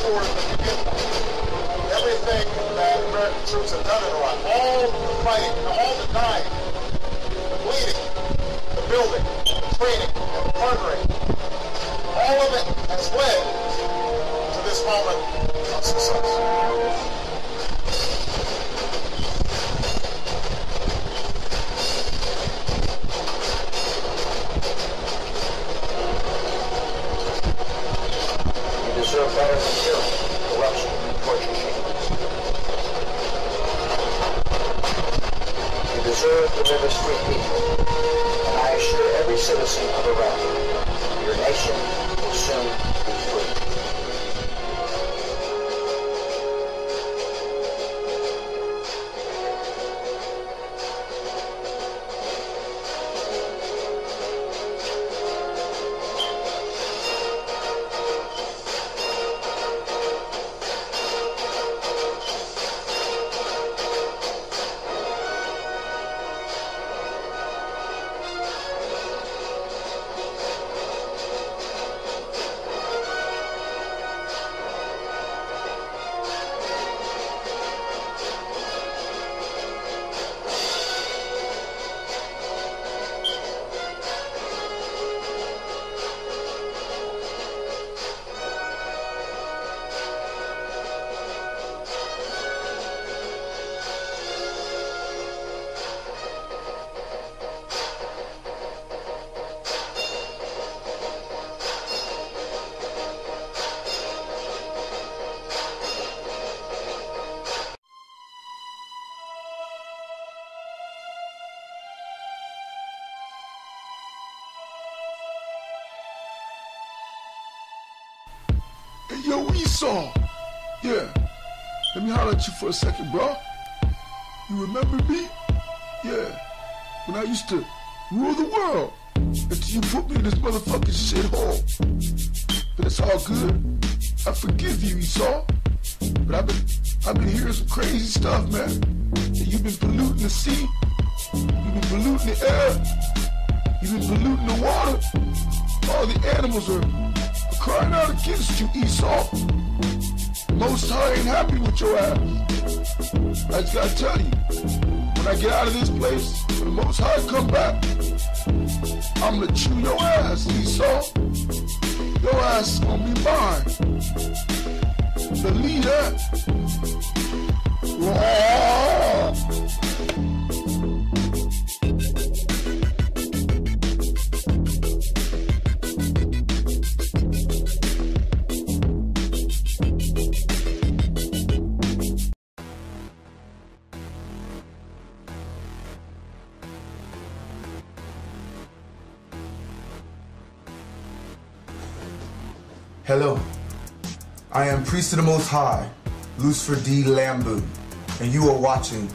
tours that we did, everything that American troops have done in Iraq, all the fighting, all the dying, the bleeding, the building, the training, and the partnering, all of it has led to this moment of success. Deserve better than tyranny, corruption, and torture chambers. You deserve to live as free people, and I assure every citizen of Iraq, your nation will soon be free. Yo, Esau. Yeah. Let me holler at you for a second, bro. You remember me? Yeah. When I used to rule the world. Until you put me in this motherfucking shithole. But it's all good. I forgive you, Esau. But I've been hearing some crazy stuff, man. And you've been polluting the sea. You've been polluting the air. You've been polluting the water. All the animals are crying out against you, Esau. Most High ain't happy with your ass. I just gotta tell you, when I get out of this place, when the Most High come back, I'm gonna chew your ass, Esau. Your ass is gonna be mine. Believe that. Hello, I am Priest of the Most High, Lucifer D. Lambew, and you are watching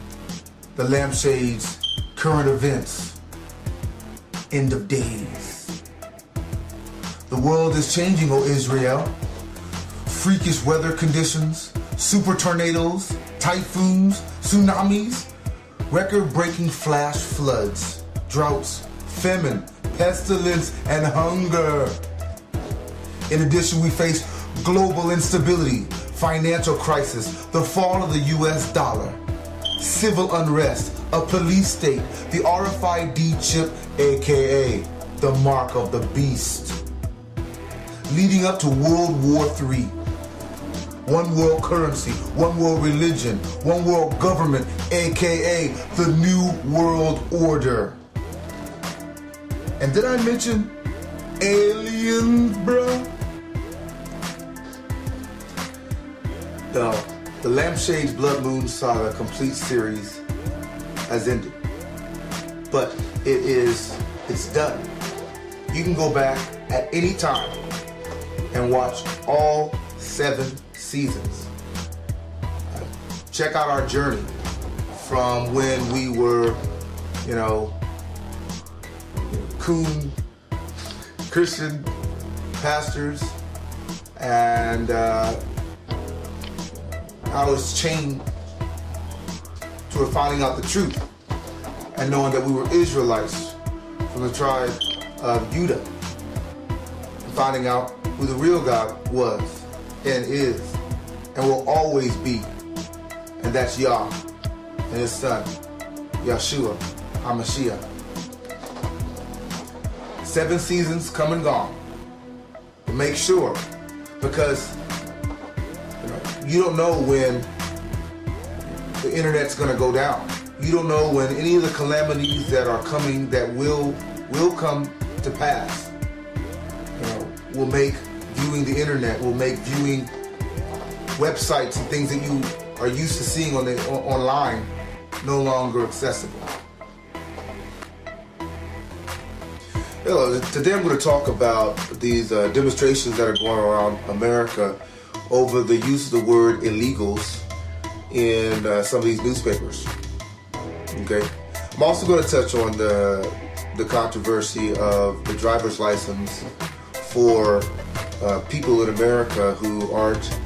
the Lampshade's Current Events, End of Days. The world is changing, O Israel. Freakish weather conditions, super tornadoes, typhoons, tsunamis, record-breaking flash floods, droughts, famine, pestilence, and hunger. In addition, we face global instability, financial crisis, the fall of the US dollar, civil unrest, a police state, the RFID chip, aka the mark of the beast, leading up to World War III. One world currency, one world religion, one world government, aka the New World Order. And did I mention aliens, bruh? The Lampshade's Blood Moon Saga complete series has ended. But it's done. You can go back at any time and watch all 7 seasons. Check out our journey from when we were, coon Christian pastors, and I was chained to finding out the truth and knowing that we were Israelites from the tribe of Judah, and finding out who the real God was and is. and will always be. And that's Yah and his son, Yeshua HaMashiach. 7 seasons come and gone. But make sure, because you don't know when the internet's going to go down. You don't know when any of the calamities that are coming that will come to pass. Will make viewing the internet, will make viewing websites and things that you are used to seeing online no longer accessible. Hello, today I'm going to talk about these demonstrations that are going around America over the use of the word illegals in some of these newspapers. Okay, I'm also going to touch on the controversy of the driver's license for people in America who aren't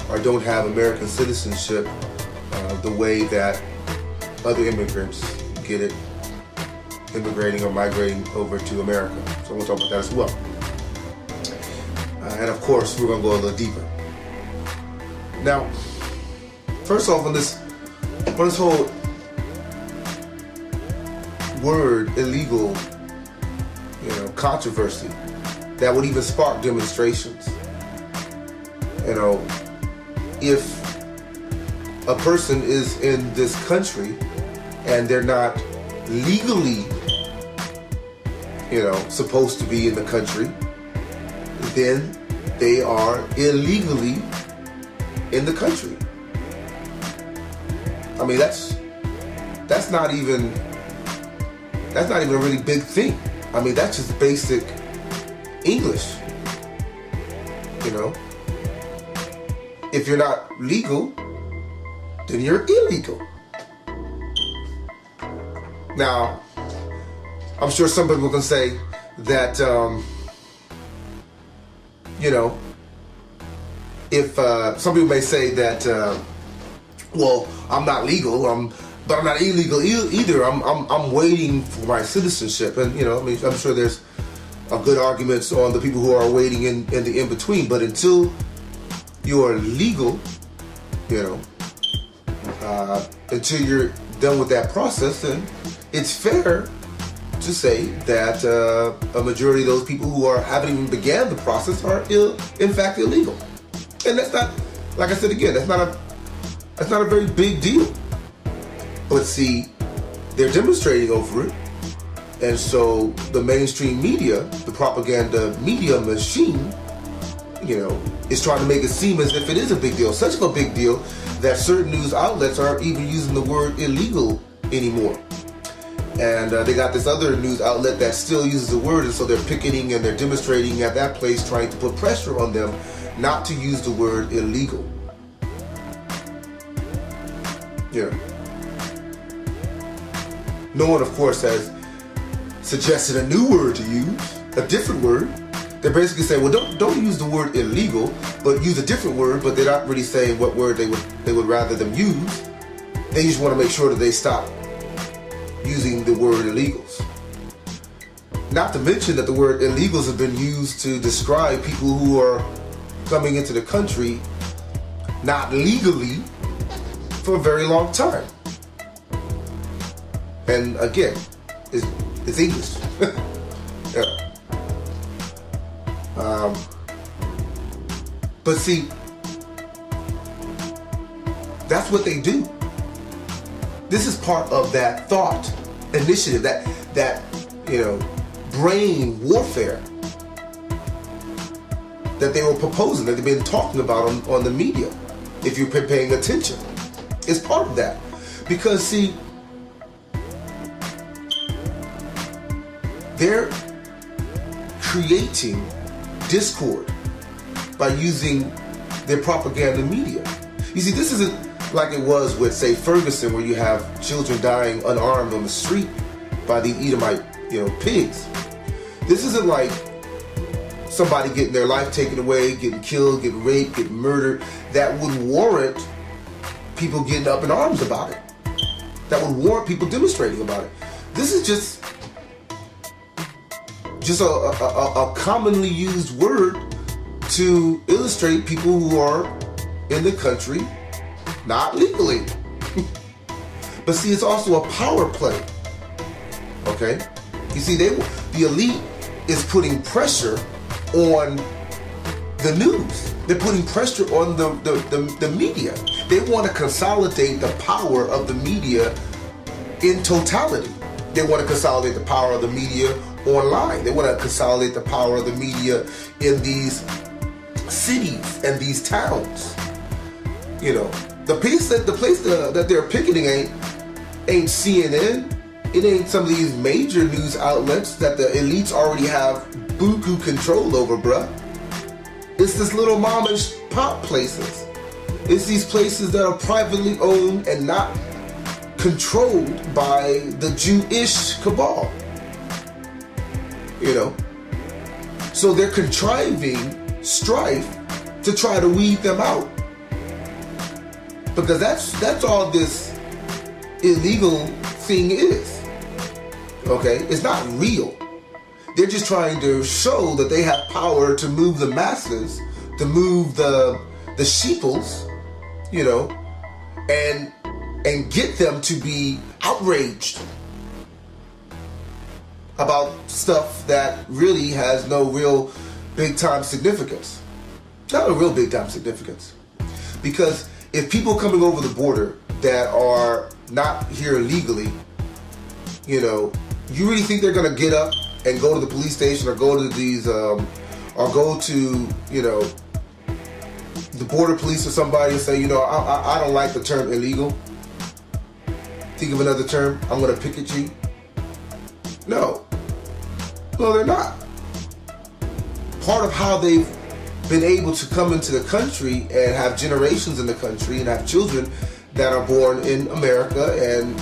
or don't have American citizenship the way that other immigrants get it, immigrating or migrating over to America. So we'll talk about that as well. And of course, we're going to go a little deeper. Now, first off, on this whole word illegal, controversy that would even spark demonstrations. If a person is in this country and they're not legally, supposed to be in the country, then they are illegally in the country. I mean, that's not even a really big thing. I mean, that's just basic English. If you're not legal, then you're illegal. Now, I'm sure some people can say that, if some people may say that, well, I'm not legal, but I'm not illegal either. I'm waiting for my citizenship, and I'm sure there's a good arguments on the people who are waiting in the in between. But until you are legal, until you're done with that process, then it's fair to say that a majority of those people who haven't even began the process are in fact illegal. And that's not, like I said again, that's not a very big deal. But see, they're demonstrating over it, and so the mainstream media, the propaganda media machine, is trying to make it seem as if it is a big deal. Such of a big deal that certain news outlets aren't even using the word illegal anymore. And they got this other news outlet that still uses the word, and so they're picketing and they're demonstrating at that place, trying to put pressure on them not to use the word illegal. No one, of course, has suggested a new word to use, a different word. They're basically saying, well, don't use the word illegal, but use a different word, but they're not really saying what word they would rather them use. They just want to make sure that they stop using the word illegals. Not to mention that the word illegals have been used to describe people who are coming into the country not legally for a very long time. And again, it's English. Yeah. But see, that's what they do. This is part of that thought initiative, that brain warfare that they were proposing, that they've been talking about on the media. If you've been paying attention, it's part of that. Because see, they're creating discord by using their propaganda media. You see, this isn't like it was with, say, Ferguson, where you have children dying unarmed on the street by the Edomite, pigs. This isn't like somebody getting their life taken away, getting killed, getting raped, getting murdered, that would warrant people getting up in arms about it. That would warrant people demonstrating about it. This is just a commonly used word to illustrate people who are in the country, not legally. But see, it's also a power play. Okay? You see, the elite is putting pressure on the news. They're putting pressure on the media. They want to consolidate the power of the media in totality. They want to consolidate the power of the media online. They want to consolidate the power of the media in these cities and these towns. You know, the place that they're picketing ain't CNN. It ain't some of these major news outlets that the elites already have buku control over, bruh. It's this little mom-ish pop places. It's these places that are privately owned and not controlled by the Jewish cabal. You know? So they're contriving strife to try to weed them out. Because that's all this illegal thing is. Okay? It's not real. They're just trying to show that they have power to move the masses, to move the sheeples, you know, and get them to be outraged about stuff that really has no real big time significance. Not a real big time significance. Because if people coming over the border that are not here legally, you know, you really think they're gonna get up and go to the police station or go to these, or go to, you know, the border police or somebody and say, you know, I don't like the term illegal. Think of another term. I'm gonna picket you. No, they're not. Part of how they've been able to come into the country and have generations in the country and have children that are born in America and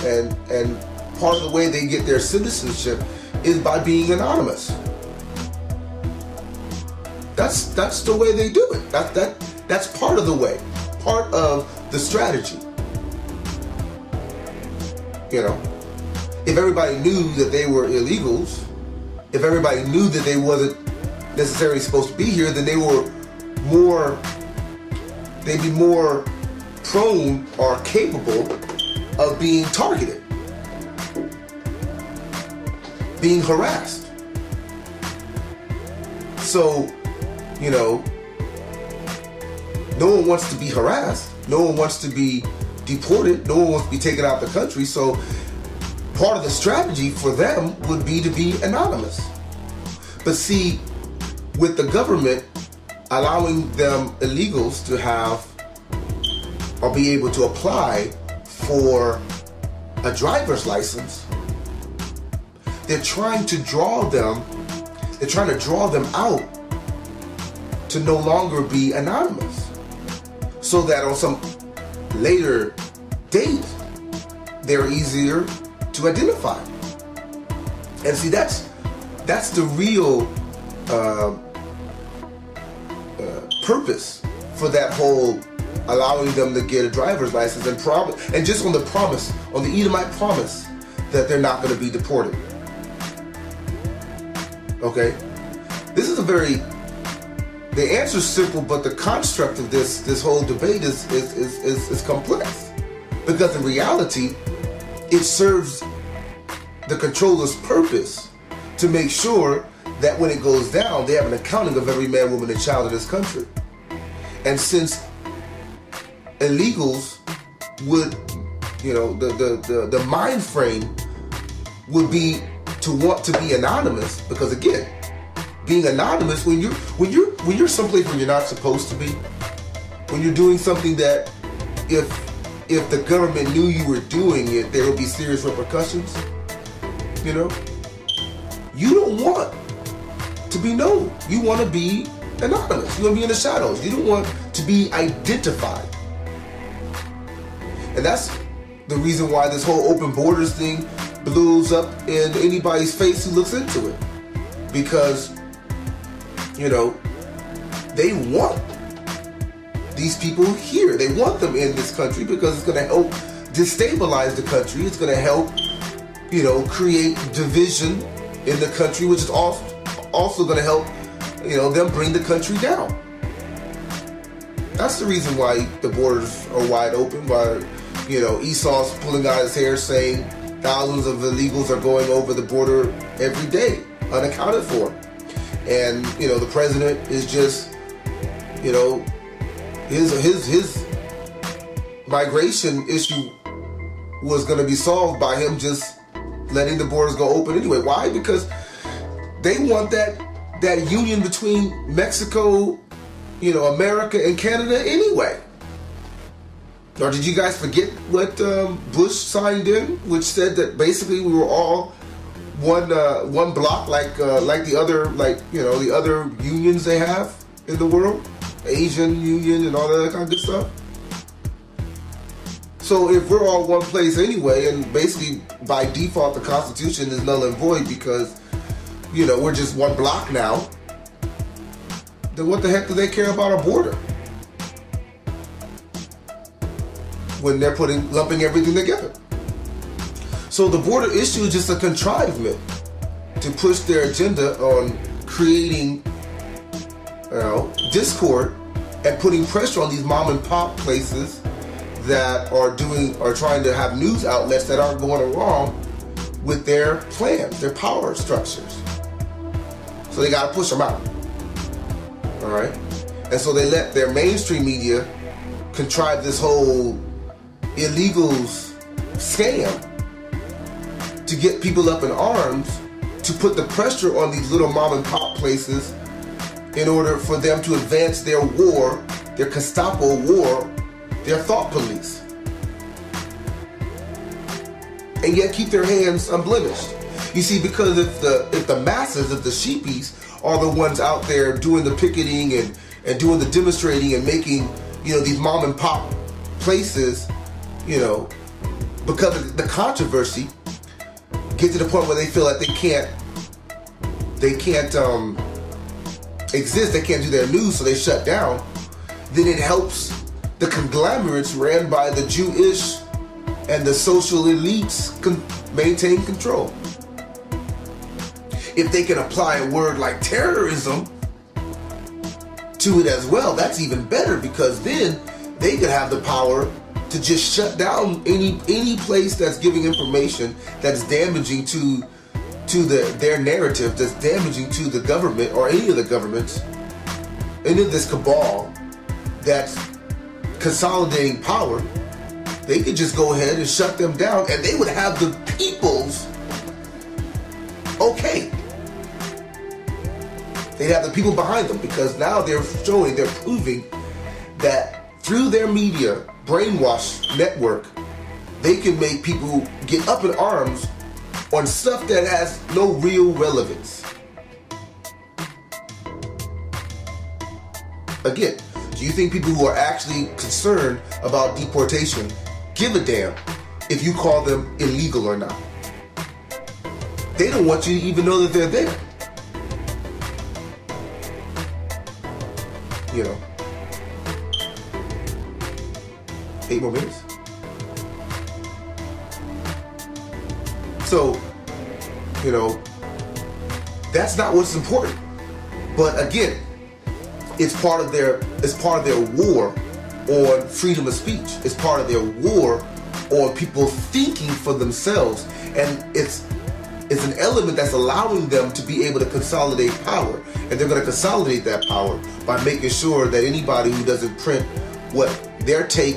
part of the way they get their citizenship is by being anonymous. That's the way they do it. That's part of the way, part of the strategy. You know, if everybody knew that they were illegals, if everybody knew that they wasn't necessarily supposed to be here, then they'd be more prone or capable of being targeted, being harassed. So, you know, no one wants to be harassed. No one wants to be deported. No one wants to be taken out of the country. So part of the strategy for them would be to be anonymous. But see, with the government allowing them illegals to have or be able to apply for a driver's license, they're trying to draw them out to no longer be anonymous, so that on some later date they're easier to identify. And see, that's the real purpose for that whole allowing them to get a driver's license and just on the promise, on the Edomite promise that they're not going to be deported. Okay, the answer's simple, but the construct of this whole debate is complex, because in reality, it serves the controller's purpose to make sure that when it goes down, they have an accounting of every man, woman, and child in this country. And since illegals would, you know, the mind frame would be to want to be anonymous, because again, being anonymous, when you're someplace where you're not supposed to be, when you're doing something that if the government knew you were doing it, there would be serious repercussions. You know, you don't want to be known. You want to be anonymous. You want to be in the shadows. You don't want to be identified. And that's the reason why this whole open borders thing blows up in anybody's face who looks into it. Because, you know, they want these people here. They want them in this country because it's going to help destabilize the country. It's going to help, you know, create division in the country, which is also going to help, you know, them bring the country down. That's the reason why the borders are wide open, why, you know, Esau's pulling out his hair saying thousands of illegals are going over the border every day, unaccounted for. And, you know, the president is just, you know, his migration issue was going to be solved by him just letting the borders go open anyway. Why? Because they want that union between Mexico, you know, America and Canada anyway. Or did you guys forget what Bush signed in, which said that basically we were all one block, like the other, like, you know, the other unions they have in the world, Asian Union and all that kind of good stuff. So if we're all one place anyway, and basically by default the Constitution is null and void because, you know, we're just one block now, then what the heck do they care about our border? When they're lumping everything together. So the border issue is just a contrivement to push their agenda on creating, you know, discord and putting pressure on these mom and pop places that are trying to have news outlets that aren't going along with their plans, their power structures. So they got to push them out. All right? And so they let their mainstream media contrive this whole illegals scam to get people up in arms, to put the pressure on these little mom and pop places in order for them to advance their war, their Gestapo war, their thought police, and yet keep their hands unblemished. You see, because if the masses, if the sheepies are the ones out there doing the picketing and doing the demonstrating and making, you know, these mom and pop places, you know, because of the controversy, get to the point where they feel like they can't exist, they can't do their news, so they shut down, then it helps the conglomerates ran by the Jewish and the social elites maintain control. If they can apply a word like terrorism to it as well, that's even better, because then they could have the power to just shut down any place that's giving information that's damaging to their narrative, that's damaging to the government or any of the governments, any of this cabal that's consolidating power. They could just go ahead and shut them down, and they would have the people's okay. They'd have the people behind them, because now they're proving that through their media brainwash network, they can make people get up in arms on stuff that has no real relevance. Again, do you think people who are actually concerned about deportation give a damn if you call them illegal or not? They don't want you to even know that they're there. You know. 8 more minutes. So, you know, that's not what's important. But again, it's part of their war on freedom of speech. It's part of their war on people thinking for themselves, and it's an element that's allowing them to be able to consolidate power. And they're going to consolidate that power by making sure that anybody who doesn't print what their take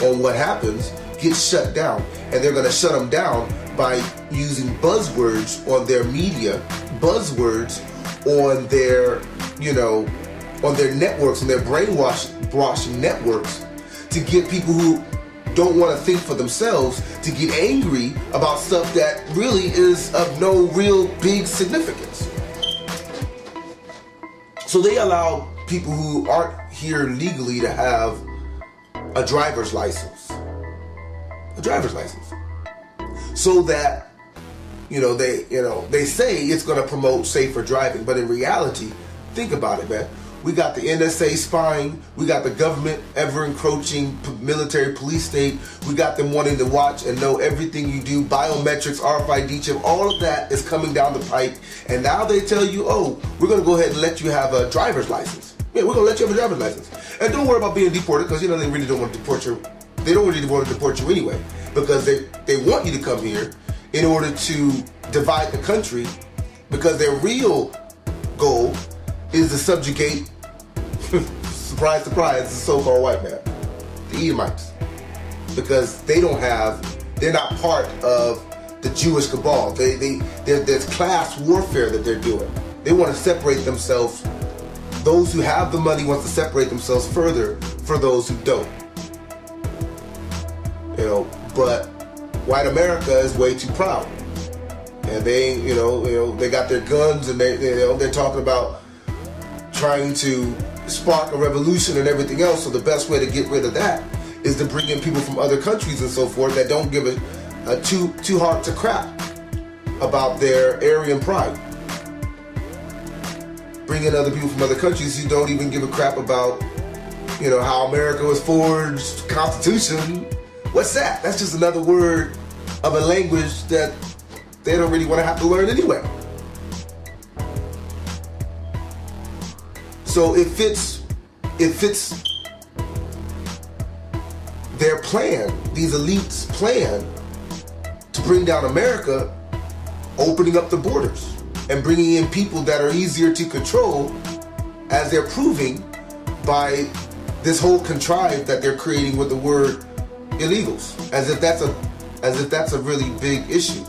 on what happens gets shut down. And they're going to shut them down by using buzzwords on their media, buzzwords on their, you know, on their networks, on their brainwashing networks, to get people who don't want to think for themselves to get angry about stuff that really is of no real big significance. So they allow people who aren't here legally to have a driver's license. A driver's license. So that, they say it's going to promote safer driving, but in reality, think about it, man. We got the NSA spying. We got the government ever-encroaching military police state. We got them wanting to watch and know everything you do. Biometrics, RFID chip, all of that is coming down the pike. And now they tell you, oh, we're going to go ahead and let you have a driver's license. Yeah, we're gonna let you have a driver's license. And don't worry about being deported, because they really don't want to deport you. They don't really want to deport you anyway, because they want you to come here in order to divide the country, because their real goal is to subjugate, surprise, surprise, the so-called white man, the Edomites, because they're not part of the Jewish cabal. There's class warfare that they're doing. They want to separate themselves. Those who have the money want to separate themselves further for those who don't. But white America is way too proud, and they got their guns, and they're talking about trying to spark a revolution and everything else. So the best way to get rid of that is to bring in people from other countries and so forth that don't give a too hard to crap about their Aryan pride. Bring in other people from other countries who don't even give a crap about, how America was forged, Constitution. What's that? That's just another word of a language that they don't really want to have to learn anyway. So it fits their plan, these elites' plan, to bring down America, opening up the borders and bringing in people that are easier to control, as they're proving by this whole contrive that they're creating with the word illegals, as if that's a really big issue.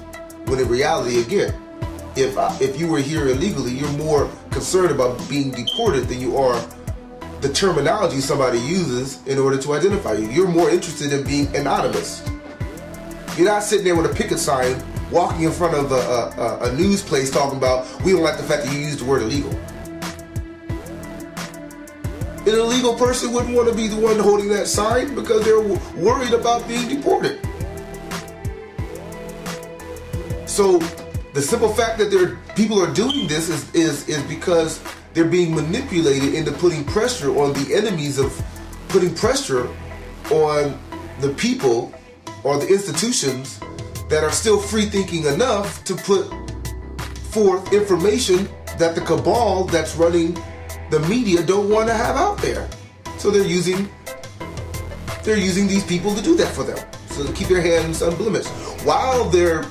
When in reality, again, if you were here illegally, you're more concerned about being deported than you are the terminology somebody uses in order to identify you. You're more interested in being anonymous. You're not sitting there with a picket sign, walking in front of a news place talking about, we don't like the fact that you used the word illegal. An illegal person wouldn't want to be the one holding that sign because they're worried about being deported. So the simple fact that people are doing this is because they're being manipulated into putting pressure on the enemies of putting pressure on the people or the institutions that are still free-thinking enough to put forth information that the cabal that's running the media don't want to have out there. So they're using these people to do that for them, so to keep their hands unblemished. While they're,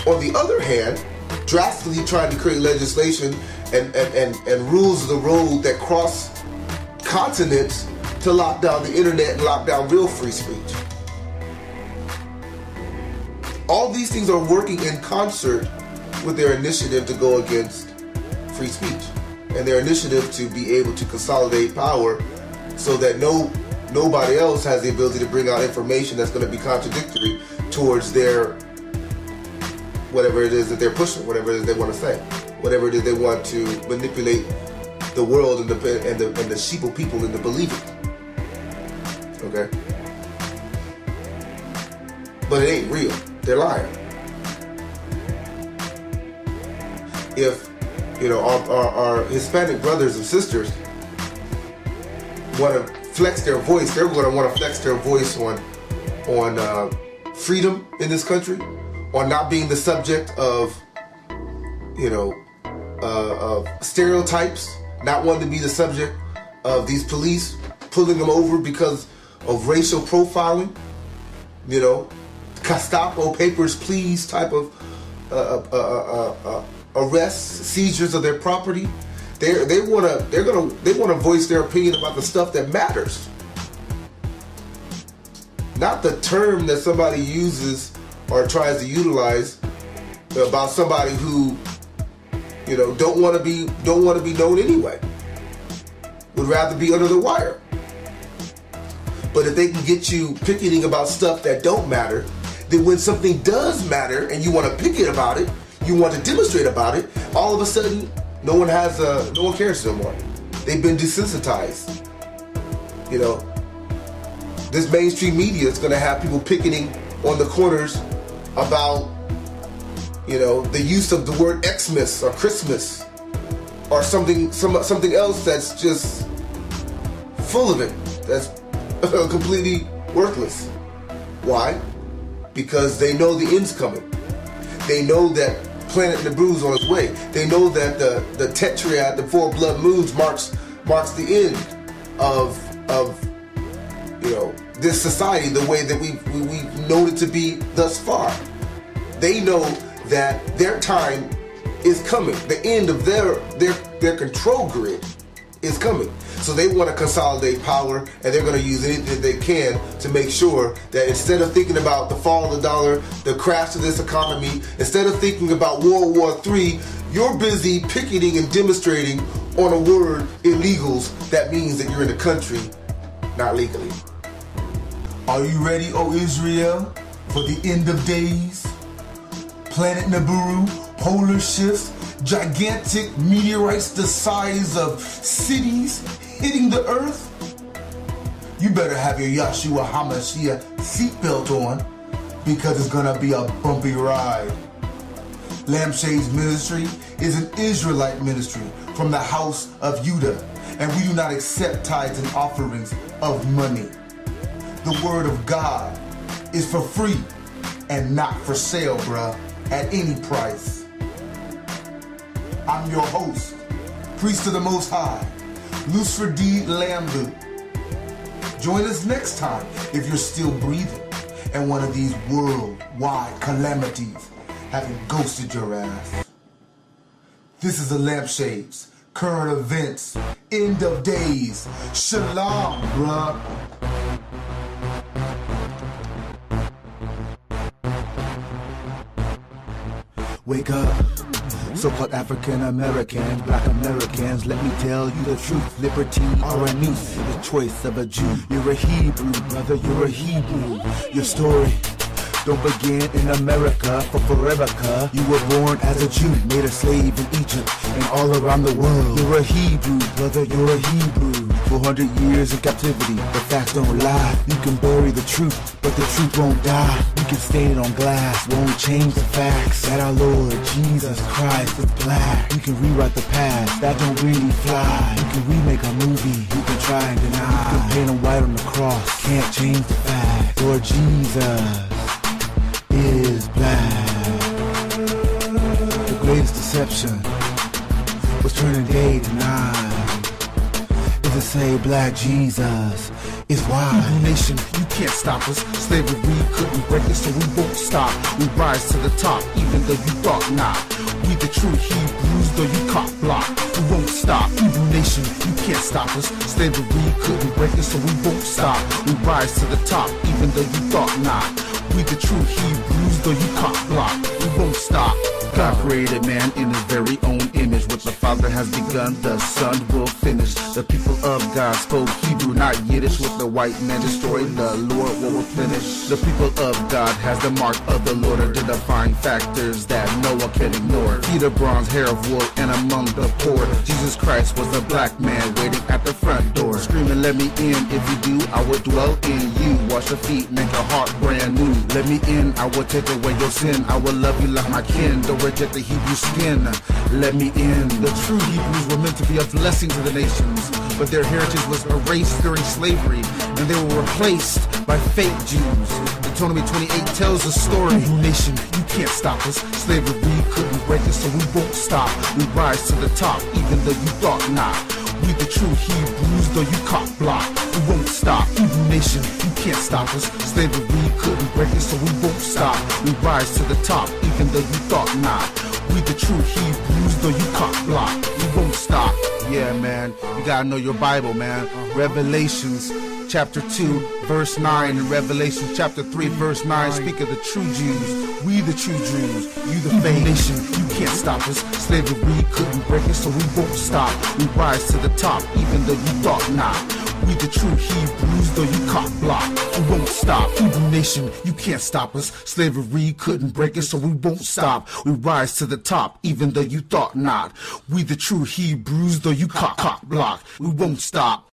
on the other hand, drastically trying to create legislation and rules of the road that cross continents to lock down the internet and lock down real free speech. All these things are working in concert with their initiative to go against free speech and their initiative to be able to consolidate power so that nobody else has the ability to bring out information that's going to be contradictory towards their whatever it is that they're pushing, whatever it is they want to say, whatever it is they want to manipulate the world and the sheeple people into believing. Okay? But it ain't real. They're lying. If our Hispanic brothers and sisters want to flex their voice, they're going to want to flex their voice on freedom in this country, on not being the subject of stereotypes, not wanting to be the subject of these police pulling them over because of racial profiling, Gestapo papers, please type of arrests, seizures of their property. They want to voice their opinion about the stuff that matters, not the term that somebody uses or tries to utilize about somebody who don't want to be known anyway, would rather be under the wire. But if they can get you picketing about stuff that don't matter, then when something does matter and you want to picket about it, you want to demonstrate about it, all of a sudden no one cares no more. They've been desensitized. This mainstream media is going to have people picketing on the corners about the use of the word Xmas or Christmas or something else that's just full of it, that's completely worthless. Why? Because they know the end's coming. They know that Planet Naboo's on its way. They know that the tetrad, the 4 blood moons, marks marks the end of this society the way that we've known it to be thus far. They know that their time is coming. The end of their control grid is coming. So they want to consolidate power, and they're going to use anything they can to make sure that instead of thinking about the fall of the dollar, the crash of this economy, instead of thinking about World War III, you're busy picketing and demonstrating on a word, illegals. That means that you're in the country, not legally. Are you ready, O Israel, for the end of days? Planet Nibiru, polar shifts, gigantic meteorites the size of cities hitting the earth? You better have your Yahshua HaMashiach seatbelt on, because it's gonna be a bumpy ride. Lampshades Ministry is an Israelite ministry from the house of Judah, and we do not accept tithes and offerings of money. The word of God is for free and not for sale, bruh, at any price. I'm your host, Priest of the Most High, Lucifer D. Lambew. Join us next time if you're still breathing and one of these worldwide calamities haven't ghosted your ass. This is the Lampshades, current events, end of days. Shalom, bruh. Wake up, so-called African Americans, Black Americans, let me tell you the truth. Liberty or a noose, the choice of a Jew. You're a Hebrew, brother, you're a Hebrew. Your story don't begin in America for forever. You were born as a Jew, made a slave in Egypt and all around the world. You're a Hebrew, brother, you're a Hebrew. 400 years in captivity, the facts don't lie. You can bury the truth, but the truth won't die. You can stain it on glass, won't change the facts. That our Lord Jesus Christ is black. You can rewrite the past, that don't really fly. You can remake a movie, you can try and deny. You can paint him white on the cross, can't change the facts. Lord Jesus is black. The greatest deception was turning day to night. Is to say black Jesus is why. Hebrew nation, you can't stop us. Slavery couldn't break us, so we won't stop. We rise to the top, even though you thought not. We the true Hebrews, though you caught block. We won't stop. Hebrew nation, you can't stop us. Slavery couldn't break us, so we won't stop. We rise to the top, even though you thought not. We the true Hebrews, though you caught block. We won't stop. God created man in his very own image. What the Father has begun, the Son will finish. The people of God spoke Hebrew, not Yiddish. What the white man destroyed, the Lord will replenish. The people of God has the mark of the Lord, identifying factors that no one can ignore. Feet of bronze, hair of wool, and among the poor, Jesus Christ was a black man waiting at the front door, screaming, let me in. If you do, I will dwell in you. Wash your feet, make your heart brand new. Let me in, I will take away your sin. I will love you like my kin. Don't reject the Hebrew skin. Let me in. The true Hebrews were meant to be a blessing to the nations, but their heritage was erased during slavery, and they were replaced by fake Jews. Deuteronomy 28 tells the story. Hebrew nation, you can't stop us. Slavery couldn't break us, so we won't stop. We rise to the top, even though you thought not. We the true Hebrews, though you caught block. We won't stop. Hebrew nation, you can't stop us. Slavery couldn't break us, so we won't stop. We rise to the top, even though you thought not. We the true Hebrews, though you caught block. We won't stop. Yeah, man, you gotta know your Bible, man. Revelations chapter 2, verse 9, and Revelation chapter 3, verse 9 speak of the true Jews. We the true Jews, you the fake nation, you can't stop us. Slavery couldn't break us, so we won't stop. We rise to the top, even though you thought not. We the true Hebrews, though you caught block. We won't stop. Hebrew nation, you can't stop us. Slavery couldn't break us, so we won't stop. We rise to the top, even though you thought not. We the true Hebrews, though you caught block. We won't stop.